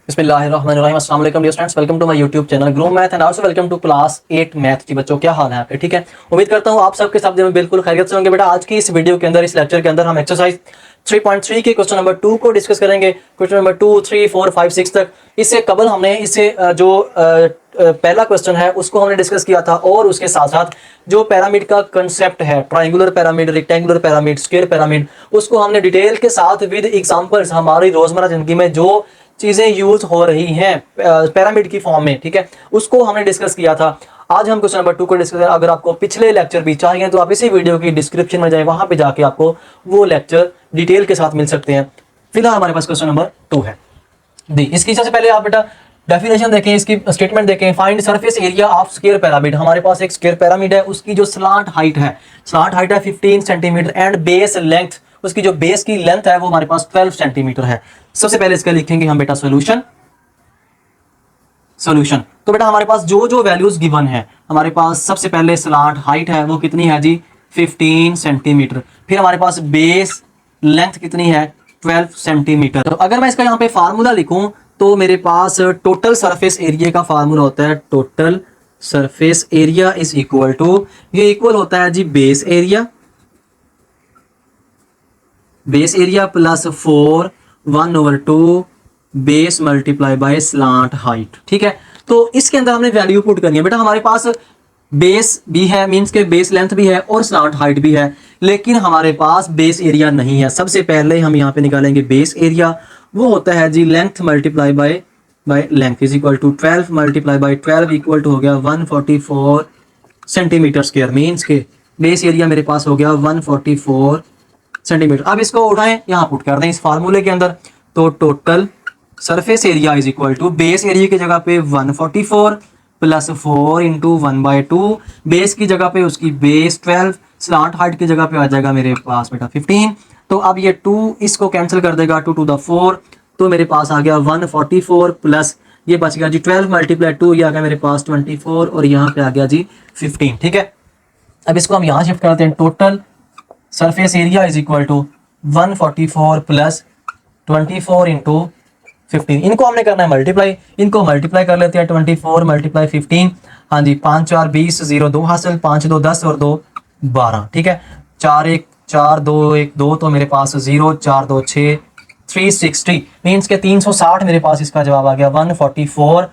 बिस्मिल्लाहिर्रहमानिर्रहीम अस्सलाम वालेकुम dear students, welcome to my YouTube channel grow math and also welcome to class 8 math. जी बच्चों, क्या हाल है आपके? ठीक है, उम्मीद करता हूँ आप सबके सब में बिल्कुल खैरियत से होंगे। बेटा आज की इस वीडियो के अंदर, इस लेक्चर के अंदर हम एक्सरसाइज 3.3 के क्वेश्चन नंबर 2 को डिस्कस करेंगे। क्वेश्चन नंबर 2, 3, 4, 5, 6 तक। इससे कबल हमने पहला क्वेश्चन है उसको हमने डिस्कस किया था, और उसके साथ साथ जो पिरामिड का कंसेप्ट है, triangular pyramid, rectangular pyramid, square pyramid, उसको हमने डिटेल के साथ विद एग्जांपल्स हमारी रोजमर्रा जिंदगी में जो चीजें यूज हो रही हैं पिरामिड की फॉर्म में, ठीक है, उसको हमने डिस्कस किया था। आज हम क्वेश्चन नंबर 2 को डिस्कस करें। अगर आपको पिछले लेक्चर भी चाहिए तो आप इसी वीडियो की डिस्क्रिप्शन में जाए, वहां पे जाके आपको वो लेक्चर डिटेल के साथ मिल सकते हैं। फिलहाल हमारे पास क्वेश्चन नंबर 2 है। इसकी सबसे पहले आप बेटा डेफिनेशन देखें, इसकी स्टेटमेंट देखें। Find surface area of square pyramid. हमारे पास एक स्क्वायर पिरामिड है, उसकी जो स्लांट हाइट है 15 सेंटीमीटर एंड बेस लेंथ, उसकी जो बेस की लेंथ है वो हमारे पास 12 सेंटीमीटर है। सबसे पहले इसका लिखेंगे हम बेटा सॉल्यूशन। तो बेटा हमारे पास जो जो वैल्यूज गिवन है, हमारे पास सबसे पहले स्लांट हाइट है वो कितनी है जी 15 सेंटीमीटर। फिर हमारे पास बेस लेंथ कितनी है 12 सेंटीमीटर। तो अगर मैं इसका यहाँ पे फार्मूला लिखूं तो मेरे पास टोटल सरफेस एरिया का फार्मूला होता है, total surface area is equal to, ये इक्वल होता है जी base area plus 4 1/2 base multiply by slant height. ठीक है, तो इसके अंदर हमने वैल्यू पुट करनी है। बेटा हमारे पास बेस भी है, मींस के बेस लेंथ भी है और स्लांट हाइट भी है, लेकिन हमारे पास बेस एरिया नहीं है। सबसे पहले हम यहाँ पे निकालेंगे बेस एरिया, वो होता है जी length multiply by length is equal to 12 multiply by 12 equal to हो गया 144 सेंटीमीटर स्क्वायर। मींस के बेस एरिया मेरे पास हो गया 144 सेंटीमीटर। अब इसको उठाएं, यहाँ पुट कर दें इस फार्मूले के अंदर। तो total surface area is equal to base area की जगह पे 144 प्लस 4 इंटू 1/2, बेस की जगह पे उसकी बेस 12, स्लांट हाइट की जगह पे आ जाएगा मेरे पास बेटा 15। तो अब ये 2 इसको कैंसिल कर देगा, 2 टू द 4, तो मेरे पास आ गया 144 प्लस ये बच गया जी 12 मल्टीप्लाई 2, ये आ गया मेरे पास 24, और यहाँ पे आ गया जी 15। ठीक है, अब इसको हम यहाँ शिफ्ट करते हैं। Total surface area is equal to 144 plus 24 into 15। इनको हमने करना है मल्टीप्लाई, इनको मल्टीप्लाई कर लेते हैं। 24 मल्टीप्लाई 15, हाँ जी 5 4 20, 0 2 हासिल, 5 2 10 और 2 12। ठीक है, 4 1 4 2 1 2, तो मेरे पास 0 4 2 6 360 मीन्स के 360 मेरे पास इसका जवाब आ गया। 144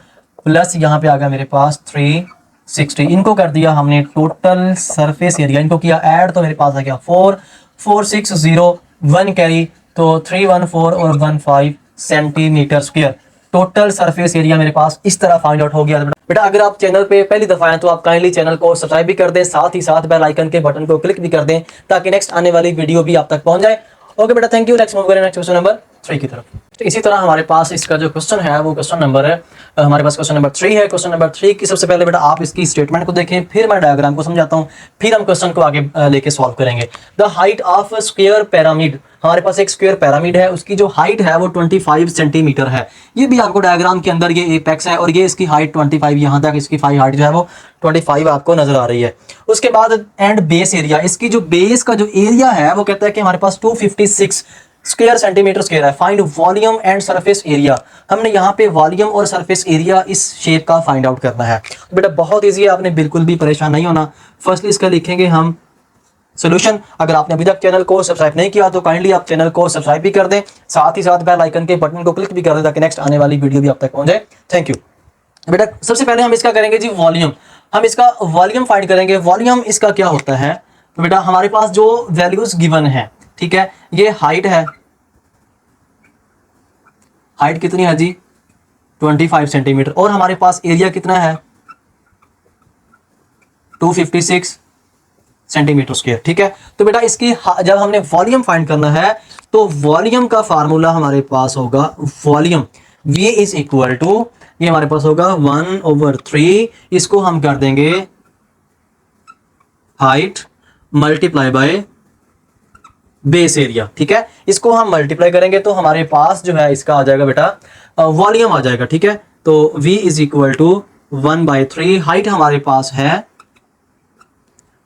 प्लस यहाँ पे आ गया मेरे पास 360। इनको कर दिया हमने टोटल सरफेस एरिया, इनको किया ऐड, तो मेरे पास आ गया 4 4 6 0 1 कैरी, तो 314 और 15 centimetre square. Total surface area मेरे पास इस तरह फाइंड आउट हो गया। बेटा अगर आप चैनल पे पहली दफा आए तो आप काइंडली चैनल को सब्सक्राइब भी कर दें, साथ ही साथ बेल आइकन के बटन को क्लिक भी कर दें, ताकि नेक्स्ट आने वाली वीडियो भी आप तक पहुंच जाए। ओके बेटा, थैंक यू। नेक्स्ट मूव करें नेक्स्ट क्वेश्चन नंबर 3 की तरफ। तो इसी तरह हमारे पास इसका जो क्वेश्चन है वो क्वेश्चन नंबर है, हमारे पास क्वेश्चन नंबर 3 है। क्वेश्चन नंबर 3 की सबसे पहले बेटा आप इसकी स्टेटमेंट को देखें, फिर मैं डायग्राम को समझाता हूँ, फिर हम क्वेश्चन को आगे लेके सॉल्व करेंगे। The height of square pyramid, हमारे पास एक स्क्वायर पिरामिड है, उसकी जो हाइट है वो 25 सेंटीमीटर है। ये भी आपको डायग्राम के अंदर ये एपेक्स है, और ये इसकी हाइट 25, यहाँ तक इसकी हाइट जो है वो 25 आपको नजर आ रही है। उसके बाद एंड बेस एरिया, इसकी जो बेस का जो एरिया है वो कहता है कि हमारे पास 256 स्क्वायर सेंटीमीटर स्क्वायर है। Find volume and surface area, हमने यहाँ पे वॉल्यूम और सरफेस एरिया इस शेप का फाइंड आउट करना है। तो बेटा बहुत इजी है, आपने बिल्कुल भी परेशान नहीं होना। फर्स्टली इसका लिखेंगे हम सॉल्यूशन। अगर आपने अभी तक चैनल को सब्सक्राइब नहीं किया तो काइंडली आप चैनल को सब्सक्राइब भी कर दें, साथ ही साथ बेल आइकन के बटन को क्लिक भी कर दें, ताकि नेक्स्ट आने वाली वीडियो भी आप तक पहुंच जाए। Thank you. बेटा सबसे पहले हम इसका करेंगे जी वॉल्यूम, हम इसका वॉल्यूम फाइंड करेंगे। वॉल्यूम इसका क्या होता है? तो बेटा हमारे पास जो वैल्यूज गिवन है, ठीक है, ये हाइट है, हाइट कितनी है जी 25 सेंटीमीटर, और हमारे पास एरिया कितना है 256 सेंटीमीटर स्क्वायर। ठीक है, तो बेटा इसकी जब हमने वॉल्यूम फाइंड करना है तो वॉल्यूम का फार्मूला हमारे पास होगा volume V is equal to, ये हमारे पास होगा 1/3, इसको हम कर देंगे height multiply by base area. ठीक है, इसको हम मल्टीप्लाई करेंगे तो हमारे पास जो है इसका आ जाएगा बेटा वॉल्यूम आ जाएगा। ठीक है, तो V is equal to 1/3, height हमारे पास है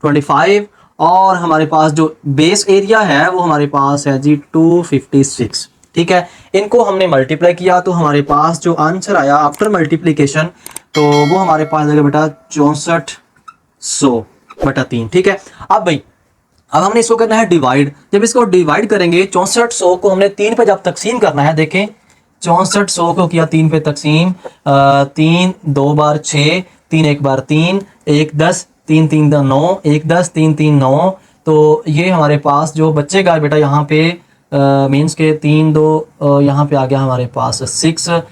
25, और हमारे पास जो बेस एरिया है वो हमारे पास है जी 256। ठीक है। इनको हमने मल्टीप्लाई किया तो हमारे पास जो आंसर आया आफ्टर मल्टीप्लीकेशन, तो वो हमारे पास आएगा बेटा 6400/3। ठीक है। अब हमने इसको करना है डिवाइड। जब इसको डिवाइड करेंगे 6400 को हमने 3 पे जब तकसीम करना है, देखें 6400 को किया 3 पे तकसीम, 3 2 बार 6, 3 1 बार 3, 1 10, 3 3 9, 1 10, 3 3 9। तो ये हमारे पास जो बचेगा बेटा यहाँ पे मीन्स के 3 2 यहाँ पे आ गया हमारे पास 6,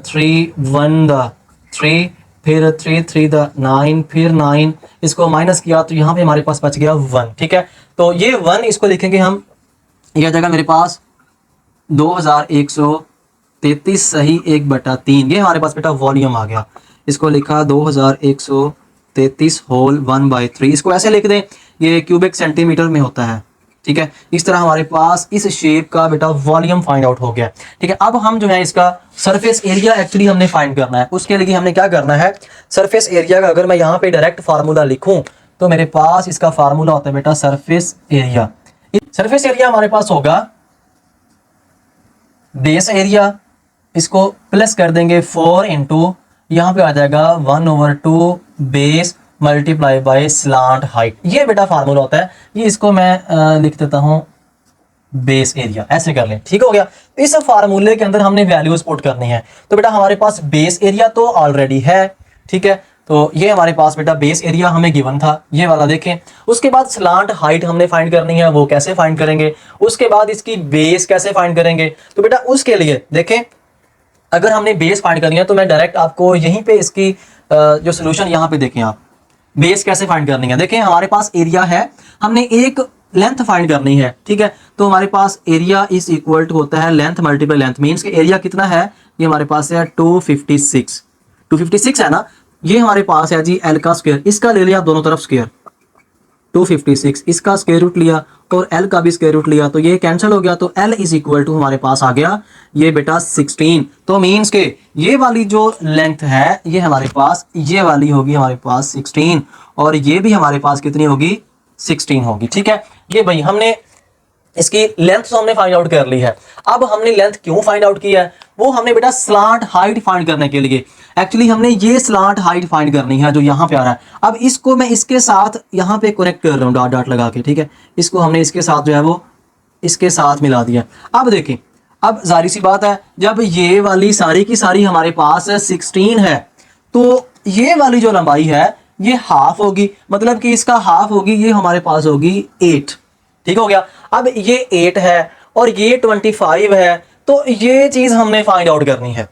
3 1 3, फिर 3 3 9, फिर 9, इसको माइनस किया तो यहाँ पे हमारे पास बच गया 1। ठीक है। तो ये 1 इसको लिखेंगे हम, यह आ जाएगा मेरे पास 2133 सही 1/3। ये हमारे पास बेटा वॉल्यूम आ गया। इसको लिखा 2133 होल 1/3। इसको ऐसे लिख दें, ये क्यूबिक सेंटीमीटर में होता है। ठीक है। इस तरह हमारे पास इस शेप का बेटा वॉल्यूम फाइंड आउट हो गया। ठीक है। अब हम जो है इसका सरफेस एरिया एक्चुअली हमने फाइंड करना है। उसके लिए हमने क्या करना है, सरफेस एरिया का अगर मैं यहाँ पे डायरेक्ट फार्मूला लिखूं तो मेरे पास इसका फार्मूला होता है बेटा सरफेस एरिया। सरफेस एरिया हमारे पास होगा बेस एरिया, इसको प्लस कर देंगे 4 इंटू यहाँ पे आ जाएगा 1/2 base multiply by slant height. ये बेटा फार्मूला होता है। ये इसको मैं लिख देता हूं बेस एरिया, ऐसे कर लें। ठीक हो गया। इस फार्मूले के अंदर हमने वैल्यूज पुट करनी है। तो बेटा हमारे पास बेस एरिया तो ऑलरेडी है। ठीक है। तो ये हमारे पास बेटा बेस एरिया हमें गिवन था, ये वाला देखें। उसके बाद स्लांट हाइट हमने फाइंड करनी है, वो कैसे फाइंड करेंगे। उसके बाद इसकी बेस कैसे फाइंड करेंगे। तो बेटा उसके लिए देखें, अगर हमने बेस फाइंड करनी है तो मैं डायरेक्ट आपको यहीं पे इसकी जो सोल्यूशन यहाँ पे देखें, आप बेस कैसे फाइंड करनी है। देखें हमारे पास एरिया है, हमने एक लेंथ फाइंड करनी है। ठीक है। तो हमारे पास एरिया इज इक्वल टू होता है लेंथ मल्टीप्लाई लेंथ। मीन्स कि एरिया कितना है, ये हमारे पास है 256 है ना। ये हमारे पास है जी एल का स्क्वायर, इसका ले लिया दोनों तरफ स्क्वायर 256, इसका स्क्वायर रूट लिया और एल का भी स्क्वायर रूट लिया, तो ये कैंसिल हो गया। तो एल इज इक्वल टू हमारे पास आ गया ये बेटा 16। तो मीन्स के ये वाली जो लेंथ है ये हमारे पास ये वाली होगी हमारे पास 16, और ये भी हमारे पास कितनी होगी 16 होगी। ठीक है। ये भाई हमने इसकी लेंथ तो हमने फाइंड आउट कर ली है। अब हमने लेंथ क्यों फाइंड आउट किया है, वो हमने बेटा स्लांट हाइट फाइंड करने के लिए। एक्चुअली हमने ये स्लांट हाइट फाइंड करनी है जो यहाँ पे आ रहा है। अब इसको मैं इसके साथ यहाँ पे कनेक्ट कर रहा हूँ डॉट डॉट लगा के। ठीक है। इसको हमने इसके साथ जो है वो इसके साथ मिला दिया। अब देखें, अब जाहिर सी बात है जब ये वाली सारी की सारी हमारे पास 16 है तो ये वाली जो लंबाई है ये हाफ होगी, मतलब कि इसका हाफ होगी, ये हमारे पास होगी 8। ठीक हो गया। अब ये 8 है और ये 25 है, तो ये चीज हमने फाइंड आउट करनी है।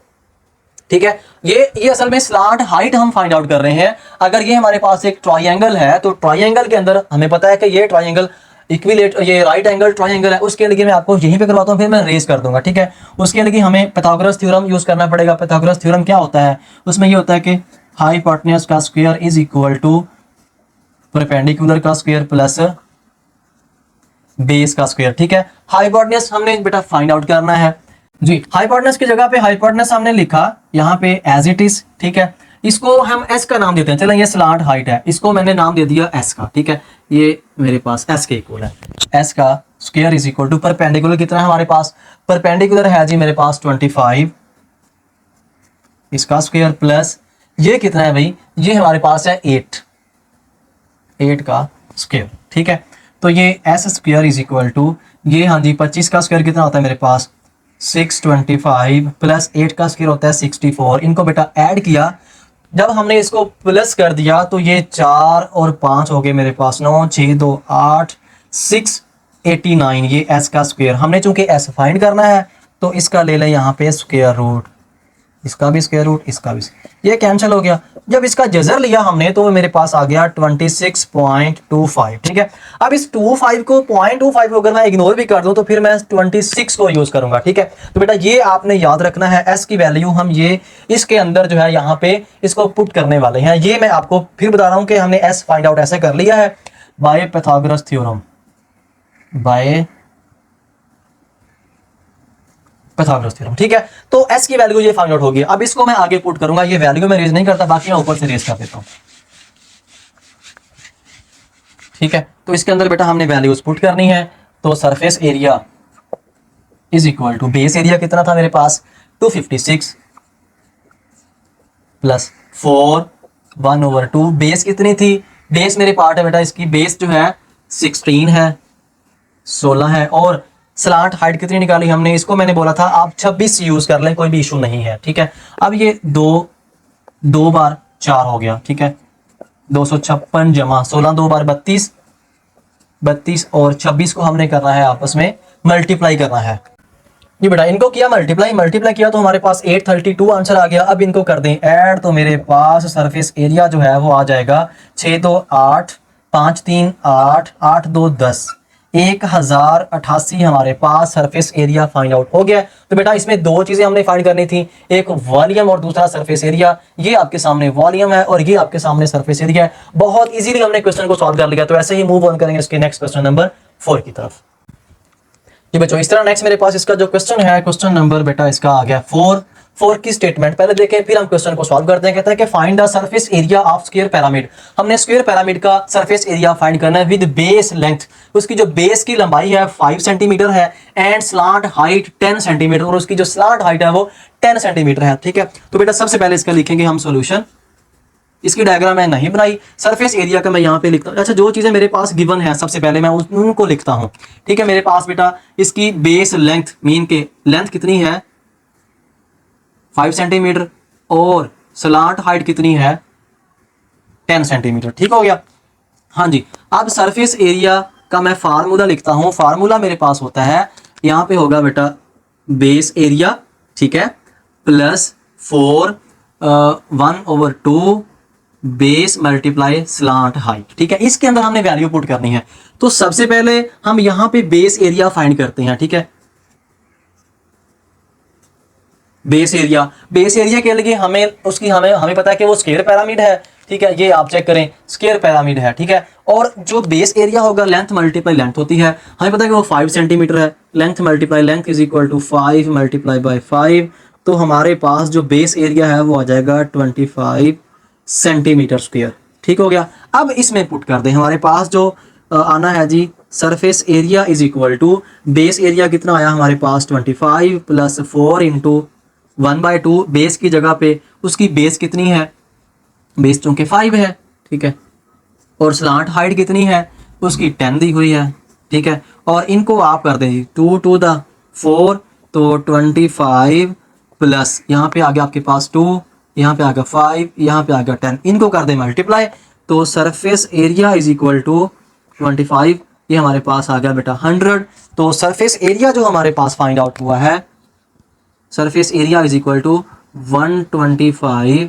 ठीक है। ये असल में स्लांट हाइट हम फाइंड आउट कर रहे हैं। अगर ये हमारे पास एक ट्रायंगल है तो ट्रायंगल के अंदर हमें पता है कि ये ट्रायंगल इक्विलेट, ये राइट एंगल ट्रायंगल है। उसके लिए मैं आपको यहीं पे करवाता हूँ, फिर मैं रेस कर दूंगा। ठीक है। उसके लिए हमें पाइथागोरस थ्योरम यूज करना पड़ेगा। पाइथागोरस थ्योरम क्या होता है, उसमें ये होता है कि हाइपोटेन्यूज का square is equal to perpendicular का स्क्वायर प्लस बेस का स्क्वायर। ठीक है। हाइपोटेन्यूज हमने बेटा फाइंड आउट करना है जी। हाइपोटेन्यूज की जगह पे हाइपोटेन्यूज हमने लिखा यहाँ पे एज इट इज। ठीक है। इसको हम एस का नाम देते हैं। चलो ये स्लांट हाइट है, इसको मैंने नाम दे दिया एस का। ठीक है। ये मेरे पास एस के इक्वल है। एस का square is equal to perpendicular कितना है हमारे पास, परपेंडिकुलर है जी मेरे पास 25, इसका स्क्वायर प्लस ये कितना है भाई, ये हमारे पास है 8 का स्क्वायर। ठीक है। तो ये S square is equal to ये, हाँ जी 25 का स्क्वायर कितना होता है मेरे पास 625 प्लस 8 का स्क्वायर होता है 64। इनको बेटा ऐड किया, जब हमने इसको प्लस कर दिया तो ये 4 और 5 हो गए मेरे पास 9, 6 2 8 689। ये एस का स्क्वायर, हमने चूंकि एस फाइंड करना है तो इसका ले लें यहाँ पे स्क्वायर रूट, इसका भी स्क्वायर रूट, इसका भी, ये कैंसिल हो गया। जब इसका जजर लिया हमने तो मेरे पास आ गया 26.25। ठीक है। अब इस 25 को 0.25 को अगर मैं इग्नोर भी कर दूं तो फिर मैं 26 को यूज करूंगा। ठीक है। तो बेटा ये आपने याद रखना है, एस की वैल्यू हम ये इसके अंदर जो है यहाँ पे इसको पुट करने वाले हैं। ये मैं आपको फिर बता रहा हूँ कि हमने एस फाइंड आउट ऐसे कर लिया है by Pythagoras theorem, by Pythagoras theorem. ठीक है। तो एस की वैल्यू ये फाइंड आउट होगी। अब इसको मैं आगे पुट करूंगा, ये वैल्यू मैं रेज नहीं करता, बाकी मैं ऊपर से रेज कर देता हूं। ठीक है। तो इसके अंदर बेटा हमने वैल्यूज पुट करनी है। तो surface area is equal to base area कितना था मेरे पास 256 प्लस 4 1/2 बेस कितनी थी, बेस मेरे पार्ट है बेटा इसकी, बेस जो है 16 है 16 है, और स्लांट हाइट कितनी निकाली हमने, इसको मैंने बोला था आप 26 यूज कर लें, कोई भी इशू नहीं है, ठीक है। अब ये दो बार 4 हो गया, ठीक है, 256 जमा 16 2 बार 32 32 और 26 को हमने करना है आपस में मल्टीप्लाई करना है। ये बेटा इनको किया मल्टीप्लाई किया तो हमारे पास 832 आंसर आ गया। अब इनको कर दें ऐड तो मेरे पास सरफेस एरिया जो है वो आ जाएगा 6 2 8 5 3 8 8 2 10 1088 हमारे पास सरफेस एरिया फाइंड आउट हो गया। तो बेटा इसमें दो चीजें हमने फाइंड करनी थी, एक वॉल्यूम और दूसरा सरफेस एरिया। ये आपके सामने वॉल्यूम है और ये आपके सामने सरफेस एरिया है। बहुत इजीली हमने क्वेश्चन को सॉल्व कर लिया। तो ऐसे ही मूव ऑन करेंगे इसके नेक्स्ट क्वेश्चन नंबर 4 की तरफ। जी बच्चों इस तरह नेक्स्ट मेरे पास इसका जो क्वेश्चन है, क्वेश्चन नंबर बेटा इसका आ गया 4 की स्टेटमेंट पहले देखें फिर हम क्वेश्चन को सॉल्व करते हैं। कहता है कि find the surface area of square pyramid. हमने स्क्वायर पिरामिड का सरफेस एरिया फाइंड करना है विद बेस लेंथ। उसकी जो बेस की लंबाई है 5 सेंटीमीटर है एंड स्लांट हाइट 10 सेंटीमीटर, और उसकी जो स्लांट हाइट है वो 10 सेंटीमीटर है, ठीक है। तो बेटा सबसे पहले इसका लिखेंगे हम सोल्यूशन। इसकी डायग्राम मैं नहीं बनाई, सरफेस एरिया का मैं यहाँ पे लिखता हूँ। अच्छा जो चीजें मेरे पास गिवन है सबसे पहले मैं उनको लिखता हूँ, ठीक है। मेरे पास बेटा इसकी बेस लेंथ मीन के लेंथ कितनी है 5 सेंटीमीटर और स्लांट हाइट कितनी है 10 सेंटीमीटर, ठीक हो गया। हाँ जी, अब सरफेस एरिया का मैं फार्मूला लिखता हूँ। फार्मूला मेरे पास होता है यहाँ पे होगा बेटा बेस एरिया, ठीक है, plus 4 1/2 base multiply slant height, ठीक है। इसके अंदर हमने वैल्यू पुट करनी है। तो सबसे पहले हम यहां पे बेस एरिया फाइंड करते हैं, ठीक है। बेस एरिया के लिए हमें पता है कि वो स्क्वायर पिरामिड है, ठीक है। ये आप चेक करें स्क्वायर पिरामिड है, ठीक है। और जो बेस एरिया होगा लेंथ मल्टीप्लाई लेंथ होती है, हमें पता है कि वो 5 सेंटीमीटर है। Length multiply length is equal to 5 multiply by 5। तो हमारे पास जो बेस एरिया है वो आ जाएगा 25 सेंटीमीटर स्क्वायर, ठीक हो गया। अब इसमें पुट कर दें, हमारे पास जो आना है जी surface area is equal to base area कितना आया हमारे पास 25 प्लस 4 इंटू 1/2 बेस की जगह पे उसकी बेस कितनी है, बेस चूंकि 5 है, ठीक है, और स्लांट हाइट कितनी है उसकी 10 दी हुई है, ठीक है। और इनको आप कर दें 2 टू द 4 तो 25 प्लस यहाँ पे आ गया आपके पास 2, यहाँ पे आ गया 5, यहाँ पे आ गया 10, इनको कर दे मल्टीप्लाई। तो surface area is equal to 25, ये हमारे पास आ गया बेटा 100। तो सरफेस एरिया जो हमारे पास फाइंड आउट हुआ है, surface area is equal to 125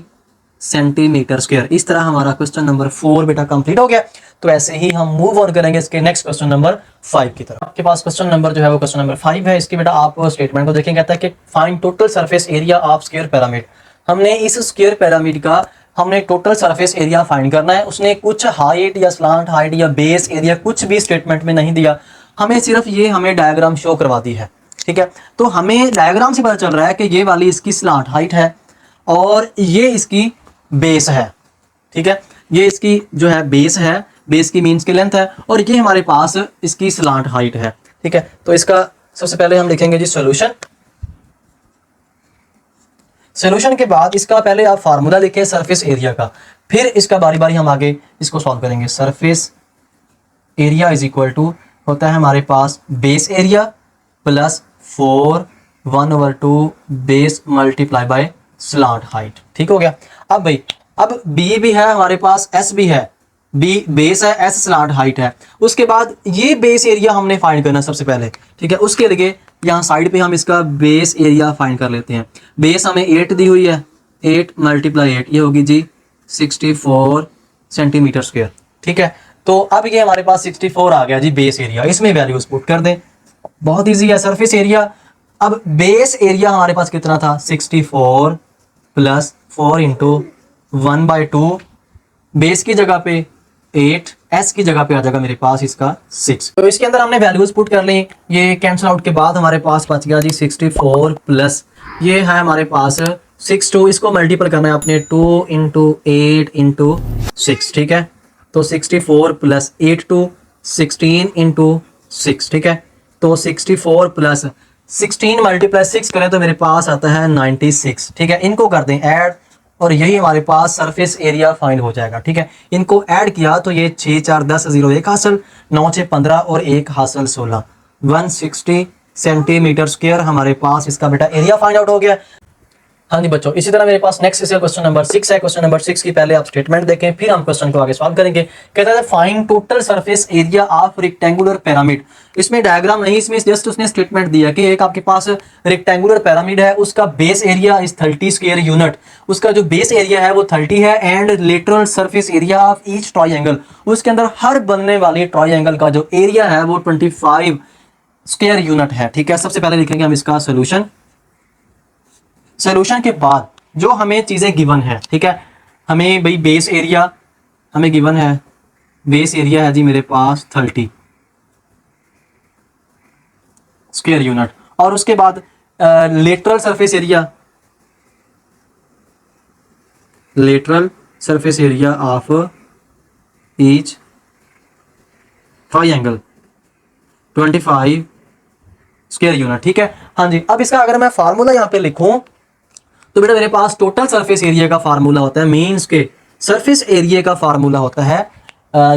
centimetre square. इस तरह हमारा क्वेश्चन नंबर 4 बेटा कंप्लीट हो गया। तो ऐसे ही हम मूव ऑन करेंगे इसके नेक्स्ट क्वेश्चन नंबर 5 की तरफ। आपके पास क्वेश्चन नंबर जो है वो क्वेश्चन नंबर 5 है। इसकी बेटा आप स्टेटमेंट को देखें, कहता है कि find total surface area of square pyramid. हमने इस स्क्वायर पिरामिड का हमने टोटल सरफेस एरिया फाइंड करना है। उसने कुछ हाइट या स्लांट हाइट या बेस एरिया कुछ भी स्टेटमेंट में नहीं दिया, हमें सिर्फ ये हमें डायग्राम शो करवा दी है, ठीक है। तो हमें डायग्राम से पता चल रहा है कि ये वाली इसकी स्लांट हाइट है और ये इसकी बेस है, ठीक है। ये इसकी जो है बेस है, बेस की मीन्स की लेंथ है, और ये हमारे पास इसकी स्लांट हाइट है, ठीक है। तो इसका सबसे पहले हम लिखेंगे जी सॉल्यूशन। सॉल्यूशन के बाद इसका पहले आप फार्मूला लिखें सरफेस एरिया का, फिर इसका बारी बारी हम आगे इसको सॉल्व करेंगे। Surface area is equal to होता है हमारे पास base area plus 4 1/2 base multiply by slant height, ठीक हो गया। अब भाई अब बी भी है हमारे पास, एस भी है, बी बेस है, एस स्लांट हाइट है। उसके बाद ये बेस एरिया हमने फाइंड करना सबसे पहले, ठीक है। उसके लिए यहाँ साइड पे हम इसका बेस एरिया फाइंड कर लेते हैं। बेस हमें 8 दी हुई है, 8 मल्टीप्लाई 8 ये होगी जी 64 सेंटीमीटर स्क्वायर, ठीक है। तो अब ये हमारे पास 64 आ गया जी बेस एरिया, इसमें वैल्यूज पुट कर दें, बहुत ईजी है। सरफेस एरिया, अब बेस एरिया हमारे पास कितना था 64 प्लस 4 इंटू 1/2 बेस की जगह पे 8, एस की जगह पे आ जाएगा मेरे पास इसका 6। तो इसके अंदर हमने वैल्यूज पुट कर ली, ये कैंसिल आउट के बाद हमारे पास बच गया जी 64 प्लस ये है हमारे पास 62, इसको मल्टीपल करना है अपने 2 इंटू 8 इंटू 6, ठीक है। तो 64 प्लस 8 टू 16 इंटू 6, ठीक है। तो 64 प्लस 16 मल्टीप्लाई 6 करें तो मेरे पास आता है 96। ठीक है, इनको कर दें ऐड और यही हमारे पास सरफेस एरिया फाइंड हो जाएगा। ठीक है, इनको ऐड किया तो ये 6 4 10 0 1 हासिल, 9 6 15 और 1 हासिल 16, 160 सेंटीमीटर स्क्वायर हमारे पास इसका बेटा एरिया फाइंड आउट हो गया। हाँ जी बच्चों, इसी तरह मेरे पास नेक्स्ट इसे क्वेश्चन नंबर 6 है। क्वेश्चन नंबर 6 की पहले आप स्टेटमेंट देखें, फिर हम क्वेश्चन को आगे सॉल्व करेंगे। कहता है find total surface area of rectangular pyramid. इसमें डायग्राम नहीं, इसमें जस्ट उसने स्टेटमेंट दिया कि एक आपके पास रेक्टेंगुलर पिरामिड है, उसका base area is 30 square unit, उसका जो बेस एरिया है वो 30 है, and lateral surface area of each triangle, उसके अंदर हर बनने वाली ट्राइंगल का जो एरिया है वो 25 स्क्वायर यूनिट है। ठीक है, सबसे पहले लिखेंगे हम इसका सोल्यूशन। सोल्यूशन के बाद जो हमें चीजें गिवन है, ठीक है, हमें भाई बेस एरिया हमें गिवन है, बेस एरिया है जी मेरे पास 30 स्क्वायर यूनिट, और उसके बाद lateral surface area, lateral surface area of each triangle 25 square unit. ठीक है, हाँ जी। अब इसका अगर मैं फार्मूला यहां पे लिखूं तो बेटा मेरे पास टोटल सरफेस एरिया का फार्मूला होता है, मींस के सरफेस एरिया का फार्मूला होता है,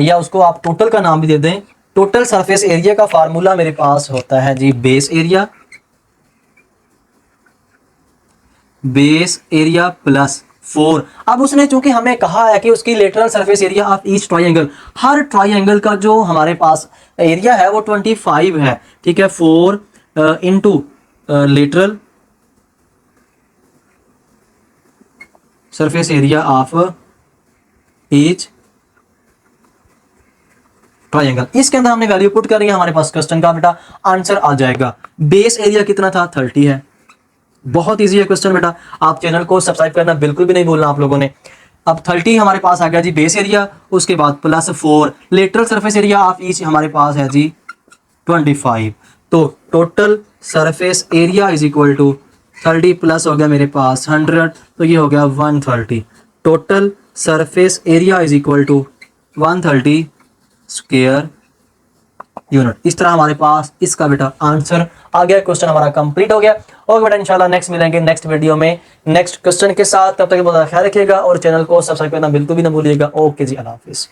या उसको आप टोटल का नाम भी दे दें। टोटल सरफेस एरिया का फार्मूला मेरे पास होता है जी base area, base area plus 4। अब उसने चूंकि हमें कहा है कि उसकी lateral surface area of each triangle, हर ट्राइंगल का जो हमारे पास एरिया है वो 25 है। ठीक है, 4 into lateral surface area of each triangle, इसके अंदर हमने वैल्यू पुट करी है, हमारे पास क्वेश्चन का बेटा आंसर आ जाएगा। बेस एरिया कितना था? 30 है। बहुत इजी है क्वेश्चन बेटा, आप चैनल को सब्सक्राइब करना बिल्कुल भी नहीं भूलना आप लोगों ने। अब 30 हमारे पास आ गया जी बेस एरिया, उसके बाद plus 4 lateral surface area of each हमारे पास है जी 25। तो total surface area is equal to 30 plus हो गया मेरे पास 100, तो ये हो गया 130। Total surface area is equal to 130 square unit. इस तरह हमारे पास इसका बेटा आंसर आ गया। क्वेश्चन हमारा कंप्लीट हो गया। ओके बेटा, इंशाल्लाह नेक्स्ट मिलेंगे नेक्स्ट वीडियो में नेक्स्ट क्वेश्चन के साथ। तब तक बहुत ख्याल रखिएगा और चैनल को सब्सक्राइब करना बिल्कुल भी ना भूलिएगा। ओके जी, अल्लाह हाफिज़।